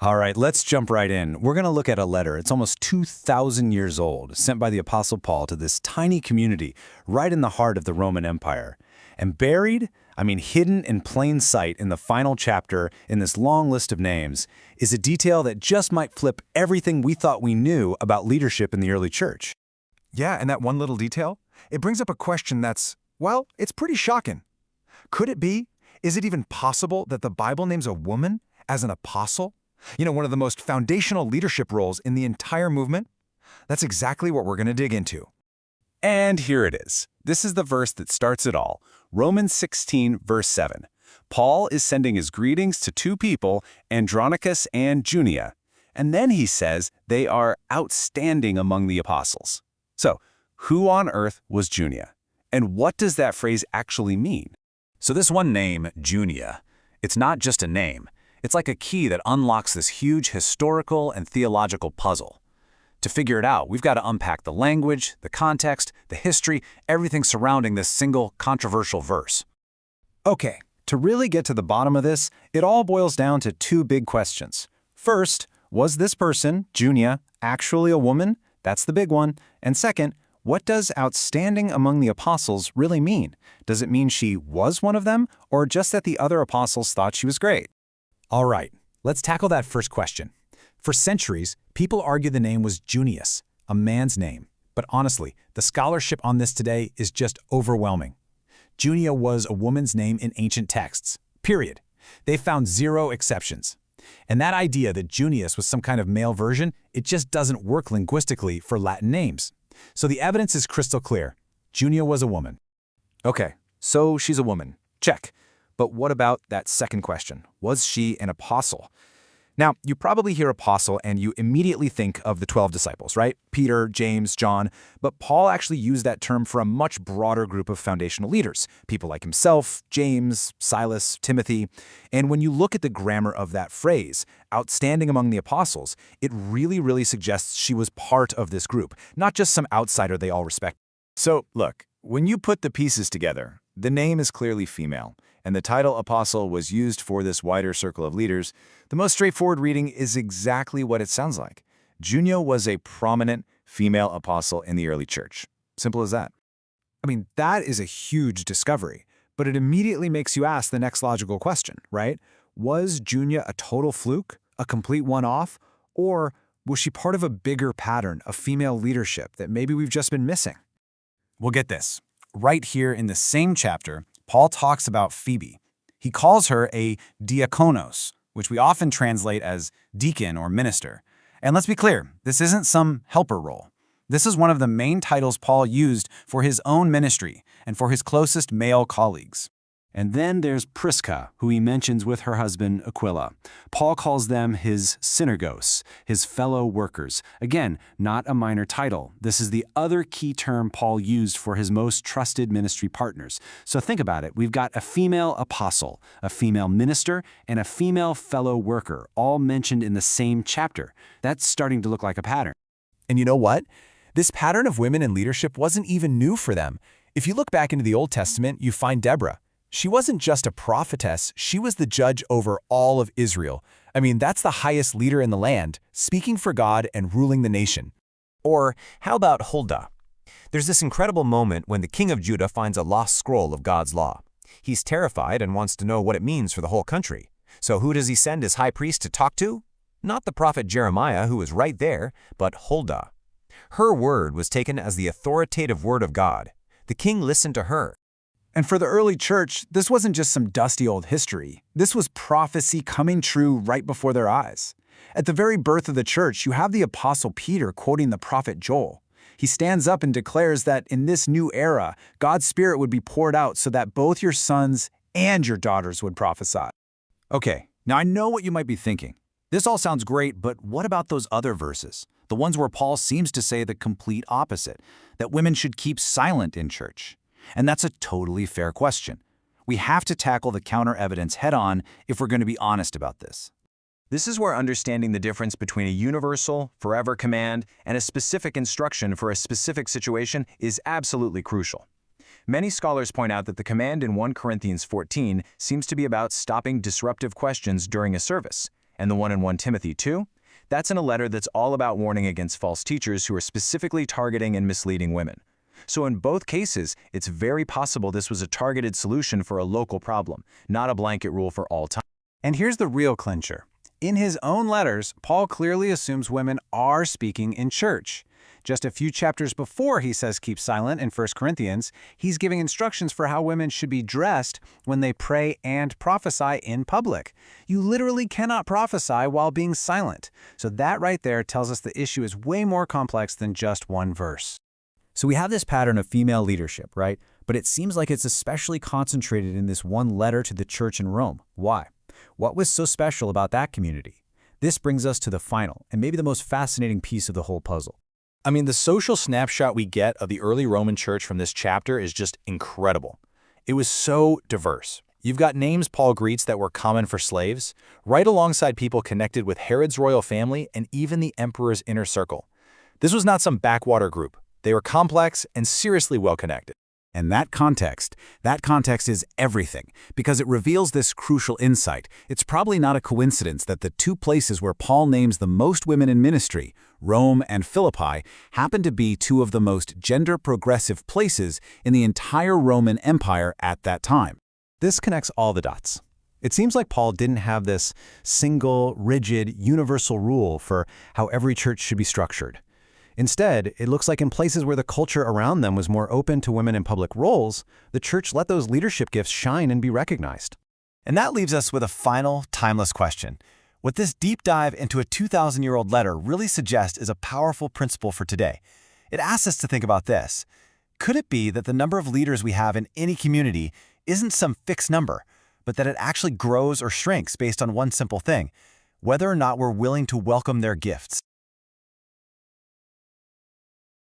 All right, let's jump right in. We're going to look at a letter. It's almost 2,000 years old, sent by the Apostle Paul to this tiny community right in the heart of the Roman Empire. And buried, hidden in plain sight in the final chapter in this long list of names, is a detail that just might flip everything we thought we knew about leadership in the early church. Yeah, and that one little detail, it brings up a question that's, well, it's pretty shocking. Could it be? Is it even possible that the Bible names a woman as an apostle? One of the most foundational leadership roles in the entire movement? That's exactly what we're going to dig into. And here it is. This is the verse that starts it all. Romans 16, verse 7. Paul is sending his greetings to two people, Andronicus and Junia. And then he says they are outstanding among the apostles. So, who on earth was Junia? And what does that phrase actually mean? So this one name, Junia, it's not just a name. It's like a key that unlocks this huge historical and theological puzzle. To figure it out, we've got to unpack the language, the context, the history, everything surrounding this single controversial verse. Okay, to really get to the bottom of this, it all boils down to two big questions. First, was this person, Junia, actually a woman? That's the big one. And second, what does outstanding among the apostles really mean? Does it mean she was one of them, or just that the other apostles thought she was great? All right, let's tackle that first question. For centuries, people argue the name was Junius, a man's name. But honestly, the scholarship on this today is just overwhelming. Junia was a woman's name in ancient texts, period. They found zero exceptions. And that idea that Junius was some kind of male version, it just doesn't work linguistically for Latin names. So the evidence is crystal clear. Junia was a woman. Okay, so she's a woman. Check. But what about that second question? Was she an apostle? Now, you probably hear apostle and you immediately think of the 12 disciples, right? Peter, James, John. But Paul actually used that term for a much broader group of foundational leaders, people like himself, James, Silas, Timothy. And when you look at the grammar of that phrase, outstanding among the apostles, it really suggests she was part of this group, not just some outsider they all respect. So, look, when you put the pieces together, the name is clearly female, and the title apostle was used for this wider circle of leaders. The most straightforward reading is exactly what it sounds like. Junia was a prominent female apostle in the early church. Simple as that. That is a huge discovery, but it immediately makes you ask the next logical question, right? Was Junia a total fluke, a complete one-off, or was she part of a bigger pattern of female leadership that maybe we've just been missing? Well, get this. Right here in the same chapter, Paul talks about Phoebe. He calls her a diakonos, which we often translate as deacon or minister. And let's be clear, this isn't some helper role. This is one of the main titles Paul used for his own ministry and for his closest male colleagues. And then there's Prisca, who he mentions with her husband Aquila. Paul calls them his synergos, his fellow workers. Again, not a minor title. This is the other key term Paul used for his most trusted ministry partners. So think about it. We've got a female apostle, a female minister, and a female fellow worker, all mentioned in the same chapter. That's starting to look like a pattern. And you know what? This pattern of women in leadership wasn't even new for them. If you look back into the Old Testament, you find Deborah. She wasn't just a prophetess, she was the judge over all of Israel. That's the highest leader in the land, speaking for God and ruling the nation. Or how about Huldah? There's this incredible moment when the king of Judah finds a lost scroll of God's law. He's terrified and wants to know what it means for the whole country. So who does he send his high priest to talk to? Not the prophet Jeremiah, who was right there, but Huldah. Her word was taken as the authoritative word of God. The king listened to her. And for the early church, this wasn't just some dusty old history. This was prophecy coming true right before their eyes. At the very birth of the church, you have the Apostle Peter quoting the prophet Joel. He stands up and declares that in this new era, God's Spirit would be poured out so that both your sons and your daughters would prophesy. Okay, now I know what you might be thinking. This all sounds great, but what about those other verses? The ones where Paul seems to say the complete opposite, that women should keep silent in church. And that's a totally fair question. We have to tackle the counter-evidence head-on if we're going to be honest about this. This is where understanding the difference between a universal, forever command and a specific instruction for a specific situation is absolutely crucial. Many scholars point out that the command in 1 Corinthians 14 seems to be about stopping disruptive questions during a service, And the one in 1 Timothy 2? That's in a letter that's all about warning against false teachers who are specifically targeting and misleading women. So in both cases, it's very possible this was a targeted solution for a local problem, not a blanket rule for all time. And here's the real clincher. In his own letters, Paul clearly assumes women are speaking in church. Just a few chapters before he says keep silent in 1 Corinthians, he's giving instructions for how women should be dressed when they pray and prophesy in public. You literally cannot prophesy while being silent. So that right there tells us the issue is way more complex than just one verse. So we have this pattern of female leadership, right? But it seems like it's especially concentrated in this one letter to the church in Rome. Why? What was so special about that community? This brings us to the final, and maybe the most fascinating piece of the whole puzzle. I mean, the social snapshot we get of the early Roman church from this chapter is just incredible. It was so diverse. You've got names Paul greets that were common for slaves, right alongside people connected with Herod's royal family and even the emperor's inner circle. This was not some backwater group. They were complex and seriously well-connected. And that context is everything, because it reveals this crucial insight. It's probably not a coincidence that the two places where Paul names the most women in ministry, Rome and Philippi, happen to be two of the most gender-progressive places in the entire Roman Empire at that time. This connects all the dots. It seems like Paul didn't have this single, rigid, universal rule for how every church should be structured. Instead, it looks like in places where the culture around them was more open to women in public roles, the church let those leadership gifts shine and be recognized. And that leaves us with a final, timeless question. What this deep dive into a 2,000-year-old letter really suggests is a powerful principle for today. It asks us to think about this. Could it be that the number of leaders we have in any community isn't some fixed number, but that it actually grows or shrinks based on one simple thing: whether or not we're willing to welcome their gifts?